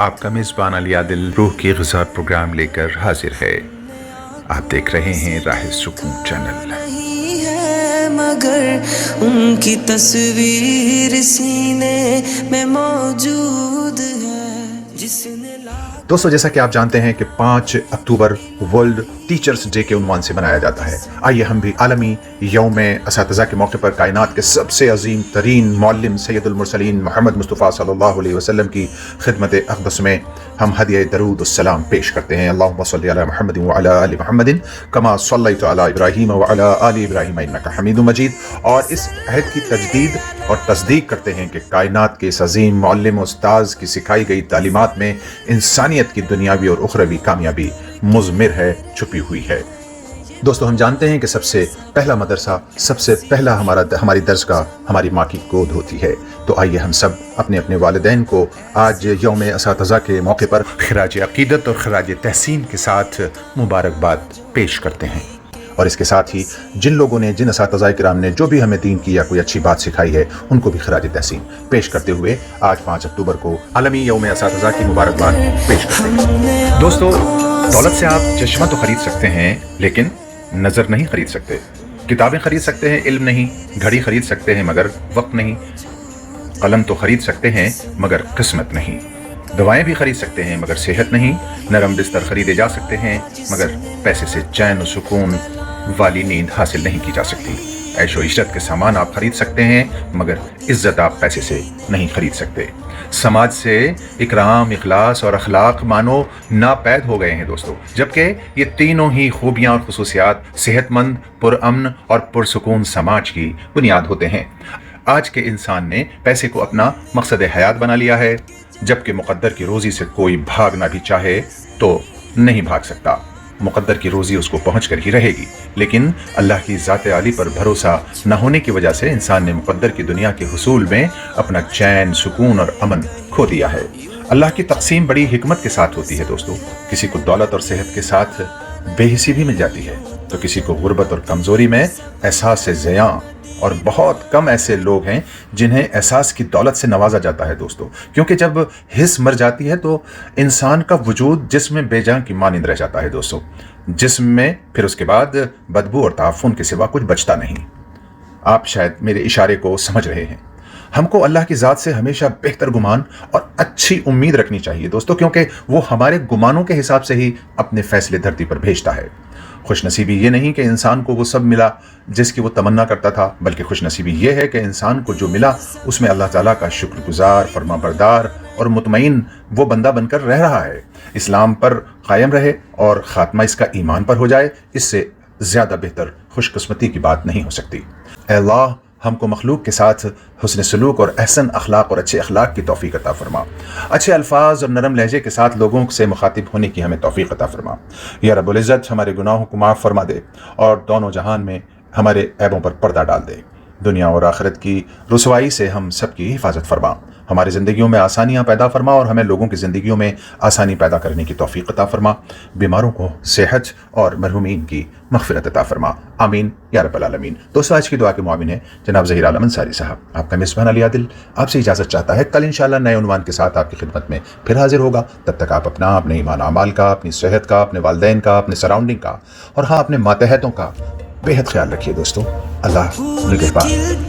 आपका मेज़बान अली आदिल रूह की ग़िज़ा प्रोग्राम लेकर हाजिर है। आप देख रहे हैं राह सुकून चैनल। नहीं है मगर उनकी तस्वीर सीने में मौजूद है जिसने दोस्तों, जैसा कि आप जानते हैं कि 5 अक्टूबर वर्ल्ड टीचर्स डे के उन्वान से मनाया जाता है। आइए हम भी आलमी यौम असातिज़ा के मौके पर कायनात के सबसे अजीम तरीन मौल्लिम सैयदुल मुरसलीन मोहम्मद मुस्तफ़ा सल्लल्लाहु अलैहि वसल्लम की खिदमत अक़दस में हम हदिया दरूद सलाम पेश करते हैं। अल्लाहुम्मा सल्लि अला मुहम्मदिन व अला आलि मुहम्मदिन कमा सल्लैता अला इब्राहीम व अला आलि इब्राहीम इन्नका हमीदुम मजीद। और इस अहद की तजदीद और तस्दीक करते हैं कि कायनात के इस अजीम मौल्लिम उस्ताज़ की सिखाई गई तालीमात में इंसानियत की दुनियावी और उखरवी कामयाबी मुज़मिर है, छुपी हुई है। दोस्तों, हम जानते हैं कि सबसे पहला मदरसा, सबसे पहला हमारी दर्सगाह हमारी माँ की गोद होती है। तो आइए हम सब अपने अपने वालिदैन को आज यौम असातिज़ा के मौके पर खिराज अक़ीदत और खिराज तहसीन के साथ मुबारकबाद पेश करते हैं। और इसके साथ ही जिन लोगों ने, जिन असातिज़ा किराम ने जो भी हमें दीन की या कोई अच्छी बात सिखाई है, उनको भी खिराज तहसीन पेश करते हुए आज 5 अक्टूबर को आलमी यौम असातिज़ा की मुबारकबाद पेश करते हैं। दोस्तों, दौलत से आप चश्मा तो खरीद सकते हैं, लेकिन नज़र नहीं खरीद सकते। किताबें खरीद सकते हैं, इल्म नहीं। घड़ी खरीद सकते हैं, मगर वक्त नहीं। कलम तो खरीद सकते हैं, मगर किस्मत नहीं। दवाएं भी खरीद सकते हैं, मगर सेहत नहीं। नरम बिस्तर खरीदे जा सकते हैं, मगर पैसे से चैन और सुकून वाली नींद हासिल नहीं की जा सकती। ऐशो इशरत के सामान आप खरीद सकते हैं, मगर इज्जत आप पैसे से नहीं खरीद सकते। समाज से इकराम, इखलास और अखलाक मानो नापैद हो गए हैं दोस्तों, जबकि ये तीनों ही खूबियाँ और खुसूसियात सेहतमंद, पुरअमन और पुरसुकून समाज की बुनियाद होते हैं। आज के इंसान ने पैसे को अपना मकसद हयात बना लिया है, जबकि मुक़द्दर की रोज़ी से कोई भागना भी चाहे तो नहीं भाग सकता। मुक़द्दर की रोज़ी उसको पहुँच कर ही रहेगी, लेकिन अल्लाह की ज़ात आली पर भरोसा न होने की वजह से इंसान ने मुक़द्दर की दुनिया के हुसूल में अपना चैन, सुकून और अमन खो दिया है। अल्लाह की तक़सीम बड़ी हिकमत के साथ होती है दोस्तों। किसी को दौलत और सेहत के साथ बेहिसी भी मिल जाती है, तो किसी को गुर्बत और कमज़ोरी में एहसास से ज़ियां। और बहुत कम ऐसे लोग हैं जिन्हें एहसास की दौलत से नवाजा जाता है दोस्तों, क्योंकि जब हिस्स मर जाती है तो इंसान का वजूद जिस्म में बेजान की मानिंद रह जाता है दोस्तों। जिस्म में फिर उसके बाद बदबू और ताफुन के सिवा कुछ बचता नहीं। आप शायद मेरे इशारे को समझ रहे हैं। हमको अल्लाह की ज़ात से हमेशा बेहतर गुमान और अच्छी उम्मीद रखनी चाहिए दोस्तों, क्योंकि वो हमारे गुमानों के हिसाब से ही अपने फैसले धरती पर भेजता है। खुशनसीबी ये नहीं कि इंसान को वो सब मिला जिसकी वो तमन्ना करता था, बल्कि खुशनसीबी ये है कि इंसान को जो मिला उसमें अल्लाह ताला का शुक्रगुजार, फरमाबरदार और मुतमईन वो बंदा बनकर रह रहा है। इस्लाम पर कायम रहे और ख़ात्मा इसका ईमान पर हो जाए, इससे ज़्यादा बेहतर खुशकिस्मती की बात नहीं हो सकती। ऐ अल्लाह, हमको मखलूक के साथ हुस्न सलूक और अहसन अखलाक और अच्छे अखलाक की तौफीक अता फरमा। अच्छे अल्फाज और नरम लहजे के साथ लोगों से मुखातिब होने की हमें तौफीक अता फरमा। या रब्बुल इज़्ज़त हमारे गुनाहों को माफ़ फरमा दे और दोनों जहान में हमारे ऐबों पर पर्दा डाल दे। दुनिया और आखिरत की रुसवाई से हम सब की हिफाजत फरमा। हमारी ज़िंदगियों में आसानियाँ पैदा फरमा और हमें लोगों की ज़िंदगियों में आसानी पैदा करने की तौफीक अता फरमा। बीमारों को सेहत और मरहूमीन की मग़फ़िरत अता फरमा। आमीन या रब्बल आलमीन। दोस्तों, आज की दुआ के मुआविन है जनाब ज़हीर आलम अंसारी साहब। आपका मेज़बान अली आदिल आपसे इजाज़त चाहता है। कल इंशाअल्लाह नए उन्वान के साथ आपकी खिदमत में फिर हाजिर होगा। तब तक आप अपने ईमान अमाल का, अपनी सेहत का, अपने वालिदैन का, अपने सराउंडिंग का और हाँ, अपने मातहतों का बेहद ख्याल रखिए दोस्तों। अल्लाह निगहबान।